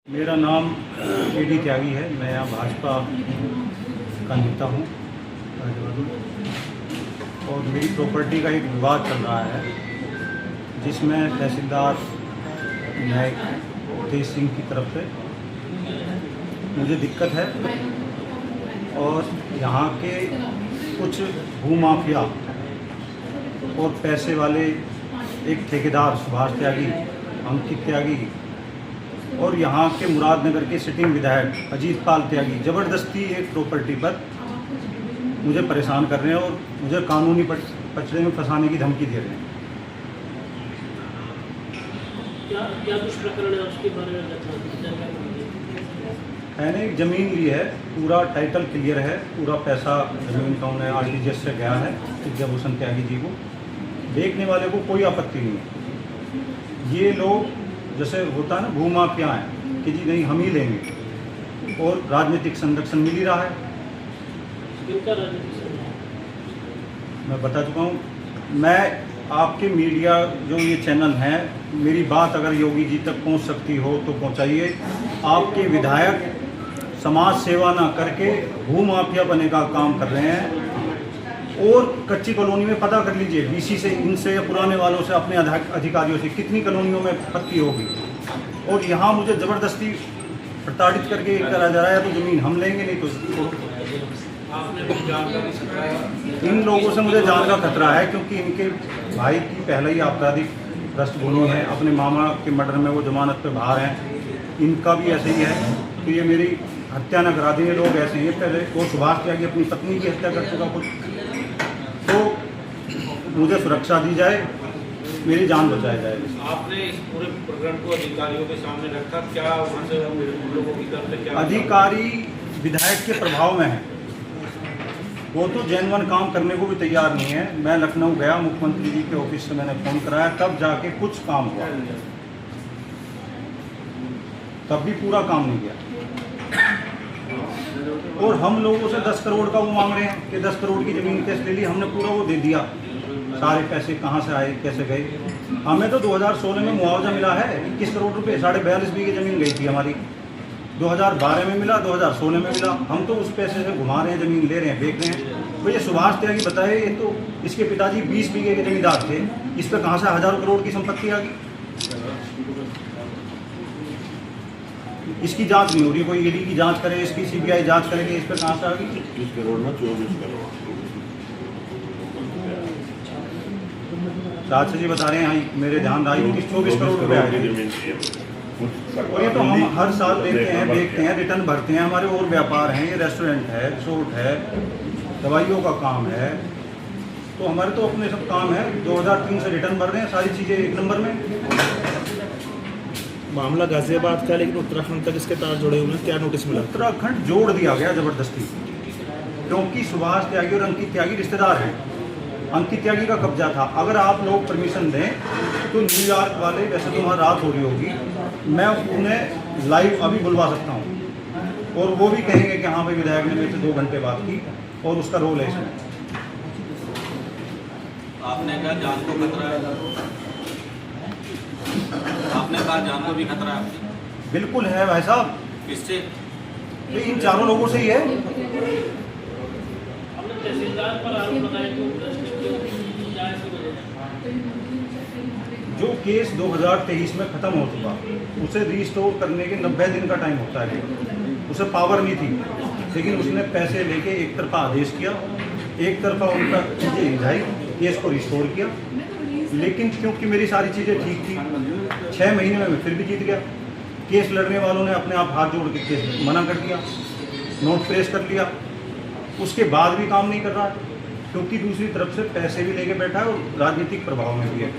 मेरा नाम A.D. त्यागी है। मैं यहाँ भाजपा का नेता हूँ और मेरी प्रॉपर्टी का एक विवाद चल रहा है जिसमें तहसीलदार न्यायिक तेज सिंह की तरफ से मुझे दिक्कत है और यहाँ के कुछ भूमाफिया और पैसे वाले एक ठेकेदार सुभाष त्यागी, अंकित त्यागी और यहाँ के मुरादनगर के सिटिंग विधायक अजीत पाल त्यागी ज़बरदस्ती एक प्रॉपर्टी पर मुझे परेशान कर रहे हैं और मुझे कानूनी पचड़े में फंसाने की धमकी दे रहे हैं। क्या कुछ प्रकरण है उसके बारे में मैंने एक ज़मीन ली है, पूरा टाइटल क्लियर है, पूरा पैसा ज़मीन का उन्हें RTGS से गया है विद्याभूषण त्यागी जी को। देखने वाले को कोई आपत्ति नहीं है। ये लोग जैसे होता है ना भूमाफिया हैं कि जी नहीं हम ही लेंगे और राजनीतिक संरक्षण मिल ही रहा है। मैं बता चुका हूँ। मैं आपके मीडिया जो ये चैनल हैं, मेरी बात अगर योगी जी तक पहुँच सकती हो तो पहुँचाइए। आपके विधायक समाज सेवा ना करके भूमाफिया बनने का काम कर रहे हैं और कच्ची कॉलोनी में पता कर लीजिए BC से, इनसे या पुराने वालों से, अपने अधिकारियों से कितनी कॉलोनियों में पत्ती होगी। और यहाँ मुझे ज़बरदस्ती प्रताड़ित करके करा जा रहा है तो ज़मीन हम लेंगे नहीं तो इन लोगों से मुझे जान का खतरा है क्योंकि इनके भाई की पहले ही आपराधिक पृष्ठभूमि है। अपने मामा के मर्डर में वो जमानत पे बाहर हैं, इनका भी ऐसे ही है। तो ये मेरी हत्या न करा देंगे लोग ऐसे ही। पहले वो सुभाष त्यागी अपनी पत्नी की हत्या कर चुका कुछ, तो मुझे सुरक्षा दी जाए, मेरी जान बचाई जाए। आपने इस पूरे प्रकरण को अधिकारियों के सामने रखा, क्या वहाँ से लोगों की तरफ से क्या अधिकारी विधायक के प्रभाव में है, वो तो जेन्युइन काम करने को भी तैयार नहीं है। मैं लखनऊ गया, मुख्यमंत्री जी के ऑफिस से मैंने फ़ोन कराया, तब जाके कुछ काम हुआ, तब भी पूरा काम नहीं किया। और हम लोगों से 10 करोड़ का वो मांग रहे हैं कि 10 करोड़ की ज़मीन कैसे ले ली। हमने पूरा वो दे दिया, सारे पैसे कहाँ से आए कैसे गए। हमें तो 2016 में मुआवजा मिला है 21 करोड़ रुपए, 42.5 बीघे ज़मीन गई थी हमारी। 2012 में मिला, 2016 में मिला। हम तो उस पैसे से घुमा रहे हैं, ज़मीन ले रहे हैं, बेच रहे हैं। तो ये सुभाष त्यागी बताए, ये तो इसके पिताजी 20 बीघे के जमींदार थे, इस पर कहाँ से हज़ारों करोड़ की संपत्ति आ गई। इसकी जांच नहीं हो रही, कोई ED की जांच करे, इसकी CBI जांच करेगी, इस पर कहाँ से आ गई। 21 करोड़ में 24 करोड़ चाचा जी बता रहे हैं, मेरे ध्यान आई कि 24 करोड़ रुपए आए थे। और ये तो हम हर साल लेते हैं, देखते हैं, रिटर्न भरते हैं। हमारे और व्यापार हैं, ये रेस्टोरेंट है, रिसोर्ट है, दवाइयों का काम है, तो हमारे तो अपने सब काम है। 2003 से रिटर्न भर रहे हैं, सारी चीज़ें एक नंबर में। मामला गाजियाबाद का, लेकिन उत्तराखंड तक इसके तार जुड़े हुए हैं। क्या नोटिस मिला? उत्तराखंड जोड़ दिया गया ज़बरदस्ती, क्योंकि सुभाष त्यागी और अंकित त्यागी रिश्तेदार हैं। अंकित त्यागी का कब्जा था। अगर आप लोग परमिशन दें तो न्यूयॉर्क वाले, वैसे तो वहाँ रात हो रही होगी, मैं उन्हें लाइव अभी बुलवा सकता हूँ और वो भी कहेंगे कि हाँ भाई विधायक ने मेरे से 2 घंटे बात की और उसका रोल है इसमें। आपने कहा जान को खतरा है, आपने कहा जान को भी खतरा है। बिल्कुल है भाई साहब। किससे? ये इन चारों लोगों से ही है। हमने तहसीलदार पर आरोप लगाए तो जो केस 2023 में ख़त्म हो चुका, उसे रिस्टोर करने के 90 दिन का टाइम होता है। उसे पावर नहीं थी, लेकिन उसने पैसे लेके एक तरफा आदेश किया, एक तरफा उनका चीज़ें रिझाई, केस को रिस्टोर किया। लेकिन क्योंकि मेरी सारी चीज़ें ठीक थी, 6 महीने में मैं फिर भी जीत गया। केस लड़ने वालों ने अपने आप हाथ जोड़ के केस मना कर दिया, नोट प्रेस कर लिया। उसके बाद भी काम नहीं कर रहा है क्योंकि दूसरी तरफ से पैसे भी लेके बैठा है और राजनीतिक प्रभाव में भी है।